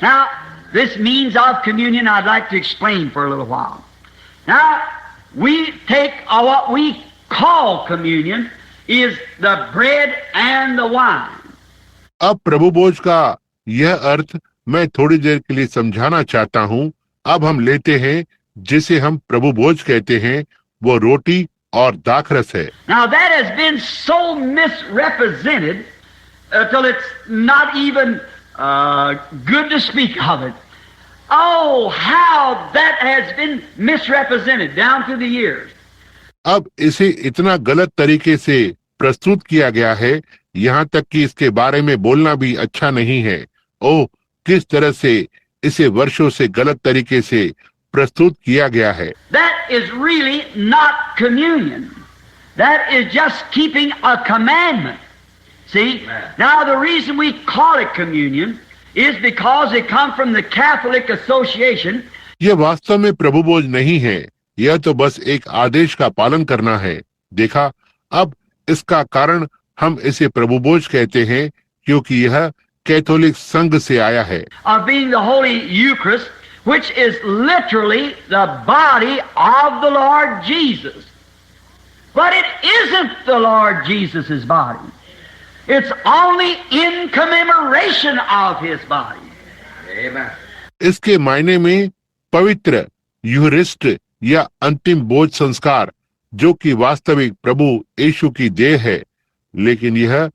Now, this means of communion I'd like to explain for a little while. Now, we take what we call communion is the bread and the wine. अब प्रभु भोज का यह अर्थ मैं थोड़ी देर के लिए समझाना चाहता हूँ। अब हम लेते हैं जिसे हम प्रभु भोज कहते हैं, वो रोटी और दाखरस है। Now that has been so misrepresented till it's not even good to speak of it. Oh, how that has been misrepresented down through the years. अब इसे इतना गलत तरीके से प्रस्तुत किया गया है, यहाँ तक कि इसके बारे में बोलना भी अच्छा नहीं है। ओह, किस तरह से इसे वर्षों से गलत तरीके से प्रस्तुत किया गया है। That is really not communion. That is just keeping a commandment. See, now the reason we call it communion is because it comes from the Catholic Association. यह वास्तव में प्रभु भोज नहीं है, यह तो बस एक आदेश का पालन करना है। देखा, अब इसका कारण हम इसे प्रभु भोज कहते हैं क्योंकि यह कैथोलिक संघ से आया है। Of being the Holy Eucharist, which is literally the body of the Lord Jesus. But it isn't the Lord Jesus' body. It's only in commemoration of His body. Amen. इसके मायने में पवित्र यूहरिस्ट या अंतिम भोज संस्कार, जो कि वास्तविक प्रभु यीशु की देह है, लेकिन यह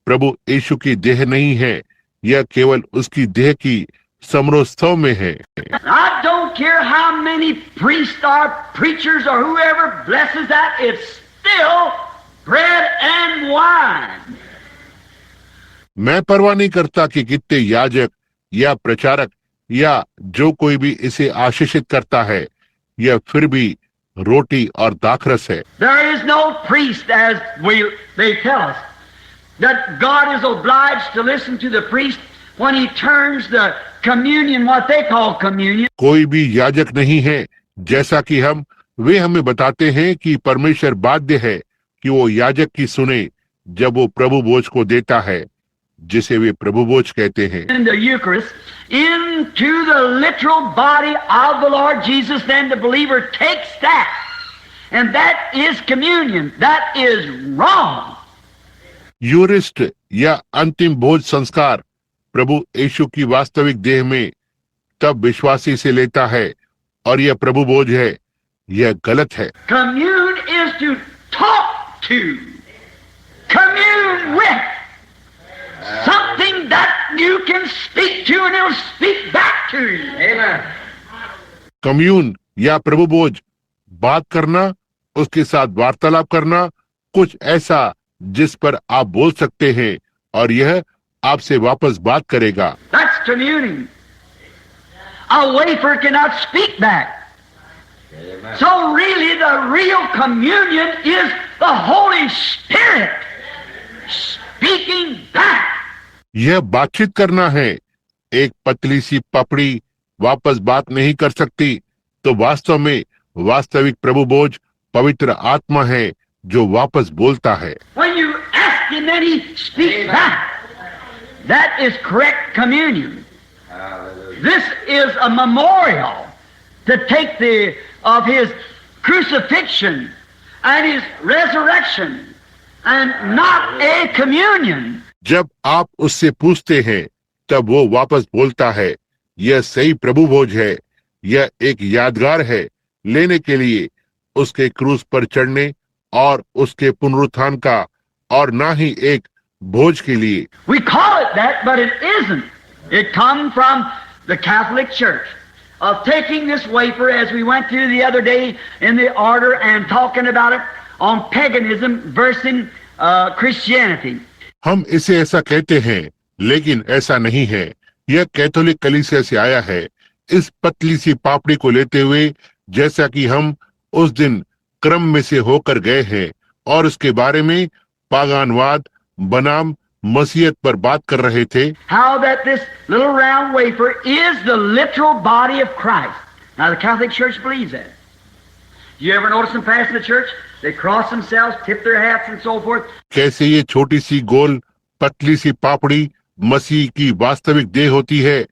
प्रभु यीशु की देह नहीं है, यह केवल उसकी देह की समारोह में है। I don't care how many priests or preachers or whoever blesses that, it's still bread and wine. मैं परवाह नहीं करता कि कितने याजक या प्रचारक या जो कोई भी इसे आशीषित करता है, यह फिर भी रोटी और दाखरस है। There is no priest, as they tell us, that God is obliged to listen to the priest when he turns the communion, what they call communion. कोई भी याजक नहीं है, जैसा कि वे हमें बताते हैं कि परमेश्वर बाध्य है कि वो याजक की सुने जब वो प्रभु भोज को देता है, जिसे वे प्रभु भोज कहते हैं। In the Eucharist, into the literal body of the Lord Jesus, then the believer takes that, and that is communion. That is wrong. यूरिस्ट या अंतिम भोज संस्कार प्रभु यीशु की वास्तविक देह में तब विश्वासी से लेता है, और यह प्रभु भोज है, यह गलत है। Commune is to talk to, commune with. Something that you can speak to and it'll speak back to you. Amen. Commune या प्रभु भोज, बात करना, उसके साथ वार्तालाप करना, कुछ ऐसा जिस पर आप बोल सकते हैं और यह आपसे वापस बात करेगा। That's communing. A wafer cannot speak back. Amen. So really the real communion is the Holy Spirit speaking back. यह बातचीत करना है। एक पतली सी पपड़ी वापस बात नहीं कर सकती, तो वास्तव में वास्तविक प्रभु भोज पवित्र आत्मा है जो वापस बोलता है। When you ask him, then he speaks back. That is correct communion. This is a memorial to take of his crucifixion and his resurrection, and not a communion. जब आप उससे पूछते हैं, तब वो वापस बोलता है, यह सही प्रभु भोज है। यह एक यादगार है लेने के लिए उसके क्रूस पर चढ़ने और उसके पुनरुत्थान का, और ना ही एक भोज के लिए। We call it that, but it isn't. It comes from the Catholic Church of taking this wafer, as we went through the other day in the order and talking about it on paganism versus Christianity. हम इसे ऐसा कहते हैं, लेकिन ऐसा नहीं है। यह कैथोलिक कलीसिया से आया है, इस पतली सी पापड़ी को लेते हुए, जैसा कि हम उस दिन क्रम में से होकर गए हैं और उसके बारे में पागानवाद बनाम मसीहत पर बात कर रहे थे। How that this little round wafer is the literal body of Christ. Now the Catholic Church believes that. You ever notice them pass in the church? They cross themselves, tip their hats and so forth. कैसे ये छोटी सी गोल पतली सी पापड़ी मसीह की वास्तविक देह होती है,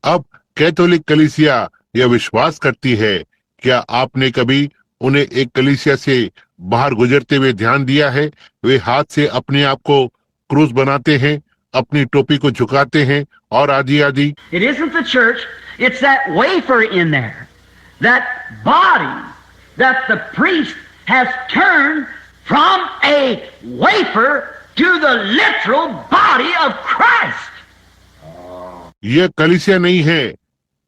अब कैथोलिक कलीसिया यह विश्वास करती है, क्या आपने कभी उन्हें एक कलीसिया से बाहर गुजरते हुए ध्यान दिया है? वे हाथ से अपने आप को क्रूस बनाते हैं, अपनी टोपी को झुकाते हैं और आदि आदि। It isn't the church, it's that wafer in there, that body that the priest has turned from a wafer to the literal body of Christ. यह कलीसिया नहीं है,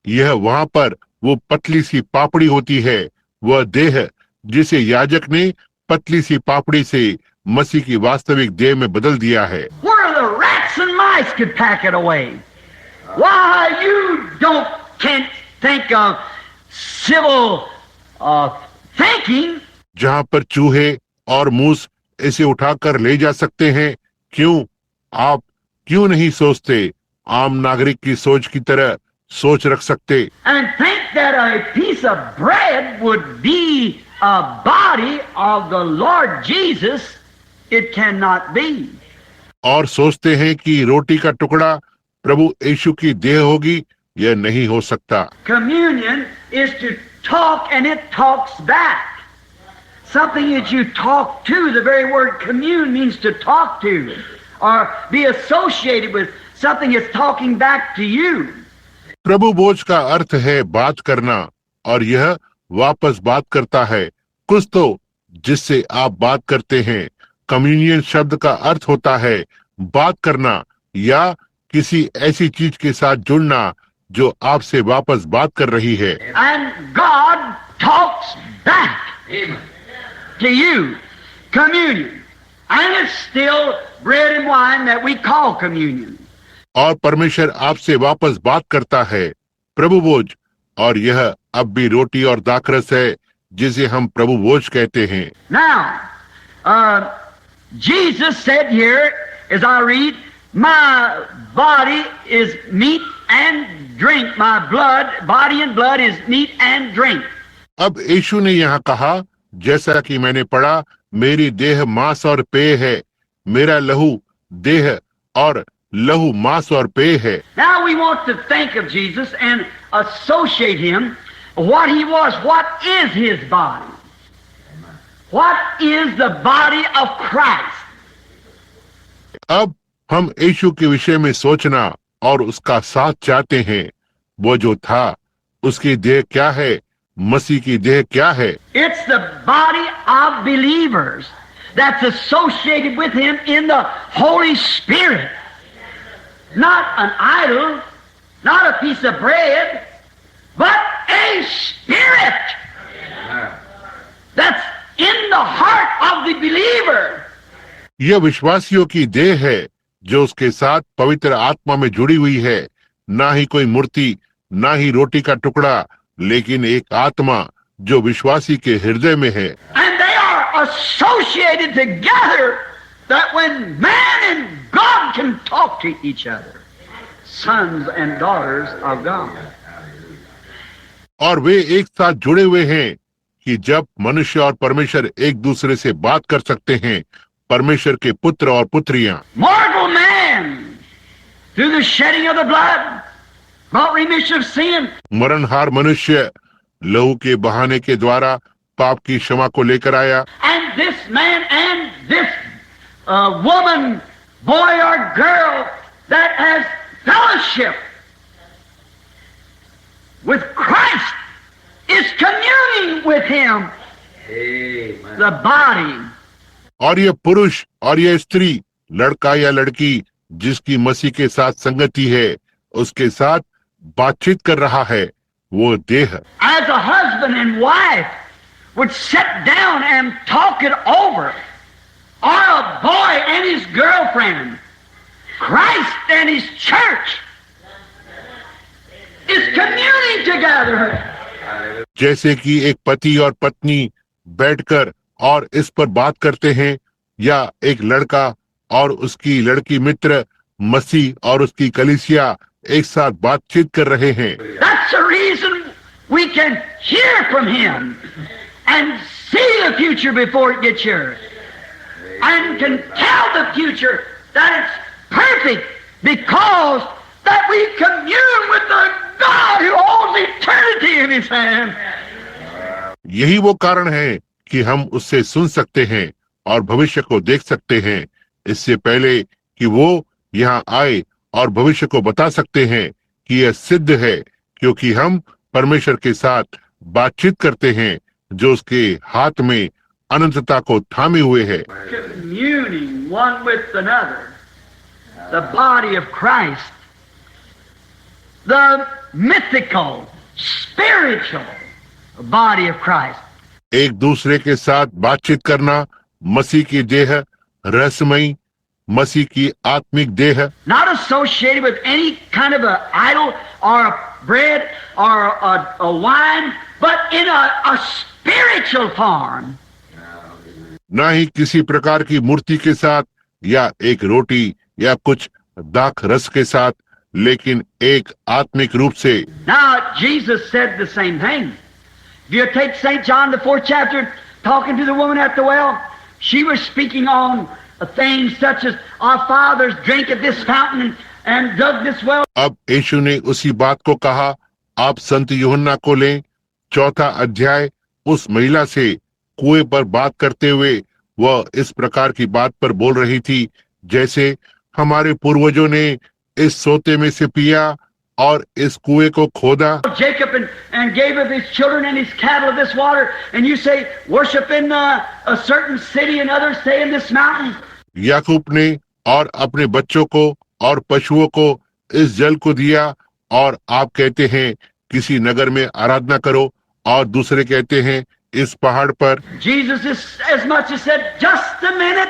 यह वहां पर वो पतली सी पापड़ी होती है, वह देह जिसे याजक ने पतली सी पापड़ी से मसीह की वास्तविक देह में बदल दिया है। Where the rats and mice could pack it away. Why you can't think of civil thinking. जहां पर चूहे और मूस इसे उठाकर ले जा सकते हैं, आप क्यों नहीं सोचते आम नागरिक की सोच की तरह सोच रख सकते? And think that a piece of bread would be a body of the Lord Jesus. It cannot be. और सोचते हैं कि रोटी का टुकड़ा प्रभु यीशु की देह होगी, यह नहीं हो सकता। Communion is to talk and it talks back. Something that you talk to, the very word commune means to talk to or be associated with something that's talking back to you. प्रभु भोज का अर्थ है बात करना और यह वापस बात करता है, कुछ तो जिससे आप बात करते हैं। कम्युनियन शब्द का अर्थ होता है बात करना या किसी ऐसी चीज के साथ जुड़ना जो आपसे वापस बात कर रही है। And God talks back to you, communion. And it's still bread and wine that we call communion. और परमेश्वर आपसे वापस बात करता है, प्रभु भोज, और यह अब भी रोटी और दाखरस है जिसे हम प्रभु भोज कहते हैं। Now, Jesus said here, as I read, my body is meat and drink. My body and blood is meat and drink. अब यीशु ने यहाँ कहा, जैसा कि मैंने पढ़ा, मेरी देह मांस और पेय है, मेरा लहू देह और लहू मांस और पेय है। Now we want to think of Jesus and associate him, what he was, what is his body? What is the body of Christ? अब हम यीशु के विषय में सोचना और उसका साथ चाहते हैं, वो जो था, उसकी देह क्या है, मसीह की देह क्या है? It's the body of believers that's associated with him in the Holy Spirit. Not an idol, not a piece of bread, but a spirit that's in the heart of the believer. यह विश्वासियों की देह है जो उसके साथ पवित्र आत्मा में जुड़ी हुई है, ना ही कोई मूर्ति, ना ही रोटी का टुकड़ा, लेकिन एक आत्मा जो विश्वासी के हृदय में है। And they are associated together that when man and God can talk to each other, sons and daughters of God. और वे एक साथ जुड़े हुए हैं कि जब मनुष्य और परमेश्वर एक दूसरे से बात कर सकते हैं, परमेश्वर के पुत्र और पुत्रियां। Mortal man, through the shedding of the blood, brought remission of sin. मरणहार मनुष्य लहू के बहाने के द्वारा पाप की क्षमा को लेकर आया। And this man and this woman, boy or girl that has fellowship with Christ is communing with him. Amen. The body. और यह पुरुष और यह स्त्री, लड़का या लड़की जिसकी मसीह के साथ संगति है, उसके साथ बातचीत कर रहा है, वो देह। As a husband and wife would sit down and talk it over, or a boy and his girlfriend, Christ and his church is communing together. जैसे कि एक पति और पत्नी बैठकर और इस पर बात करते हैं, या एक लड़का और उसकी लड़की मित्र मसीह और उसकी कलीसिया एक साथ बातचीत कर रहे हैं। That's the reason we can hear from him and see the future before it gets here, and can tell the future that it's perfect because that we commune with the God who holds eternity in His hand. यही वो कारण है कि हम उससे सुन सकते हैं और भविष्य को देख सकते हैं इससे पहले कि वो यहाँ आए और भविष्य को बता सकते हैं कि यह सिद्ध है क्योंकि हम परमेश्वर के साथ बातचीत करते हैं जो उसके हाथ में अनंतता को थामे हुए है। Communing one with another, the body of Christ, the mythical, spiritual body of Christ. एक दूसरे के साथ बातचीत करना, मसीह की देह, रहस्यमयी मसीह की आत्मिक देह, Not associated with any kind of an idol or a bread or a wine, but in a spiritual form. ना ही किसी प्रकार की मूर्ति के साथ या एक रोटी या कुछ दाख रस के साथ, लेकिन एक आत्मिक रूप से। Now Jesus said the same thing. If you take St. John the 4th chapter, talking to the woman at the well, she was speaking on things such as our fathers drank at this fountain and dug this well. अब यीशु ने उसी बात को कहा। आप संत यूहन्ना को लें, 4था अध्याय, उस महिला से कुएं पर बात करते हुए वह इस प्रकार की बात पर बोल रही थी जैसे हमारे पूर्वजों ने इस सोते में से पिया और इस कुएं को खोदा। Jacob and gave of his children and his cattle of this water, and you say worship in a certain city and others say in this mountain. याकूब ने और अपने बच्चों को और पशुओं को इस जल को दिया और आप कहते हैं किसी नगर में आराधना करो और दूसरे कहते हैं इस पहाड़ पर। Jesus is as much as said, just a minute.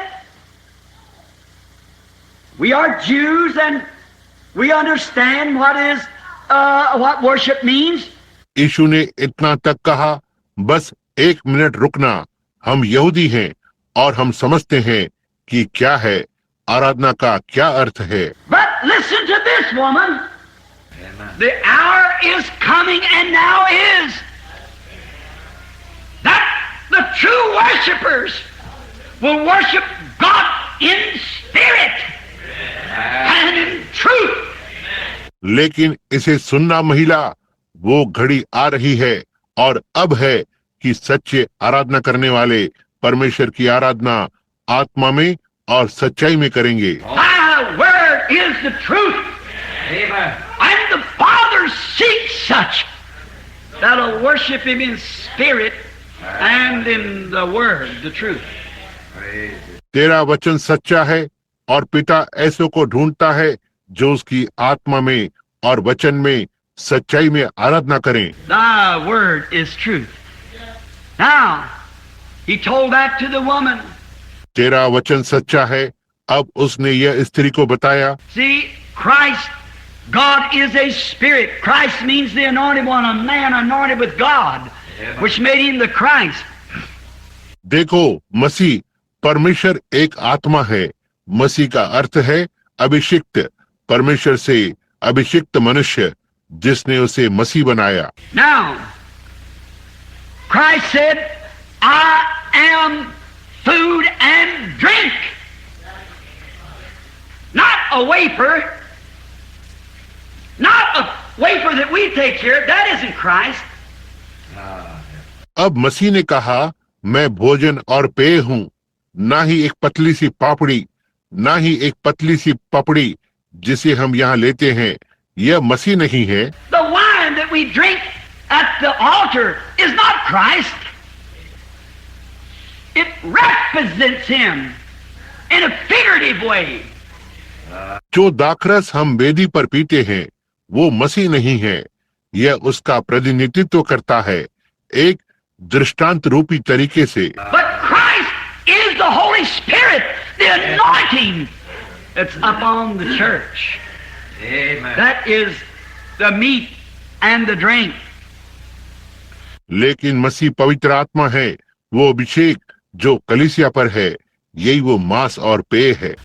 We are Jews and we understand what worship means. यीशु ने इतना तक कहा, बस एक मिनट रुकना, हम यहूदी हैं और हम समझते हैं कि क्या है आराधना का क्या अर्थ है। But listen to this woman. The hour is coming and now is that the true worshipers will worship God in spirit and in truth. लेकिन इसे सुनना महिला, वो घड़ी आ रही है और अब है कि सच्चे आराधना करने वाले परमेश्वर की आराधना आत्मा में और सच्चाई में करेंगे। My word is the truth. Amen. And the Father seeks such that'll worship Him in spirit and in the word, the truth. तेरा वचन सच्चा है और पिता ऐसों को ढूंढता है जो उसकी आत्मा में और वचन में सच्चाई में आराधना करें। Thy word is truth. Now, He told that to the woman. तेरा वचन सच्चा है। अब उसने यह स्त्री को बताया। See, Christ, God is a spirit. Christ means the anointed one, a man anointed with God, which made Him the Christ. देखो, मसीह परमेश्वर एक आत्मा है। मसीह का अर्थ है अभिषिक्त, परमेश्वर से अभिषिक्त मनुष्य, जिसने उसे मसीह बनाया। Now, Christ said, I am food and drink. Not a wafer. Not a wafer that we take here. That isn't Christ. अब मसीह ने कहा, मैं भोजन और पेय हूँ, ना ही एक पतली सी पापड़ी, ना ही एक पतली सी पपड़ी जिसे हम यहाँ लेते हैं, यह मसीह नहीं है। The wine that we drink at the altar is not Christ. It represents Him in a figurative way. जो दाखरस हम वेदी पर पीते हैं, वो मसीह नहीं है, यह उसका प्रतिनिधित्व करता है एक दृष्टांत रूपी तरीके से। But Christ is the Holy Spirit, the anointing that's upon the church. Amen. That is the meat and the drink. लेकिन मसीह पवित्र आत्मा है, वो अभिषेक जो कलीसिया पर है, यही वो मांस और पेय है।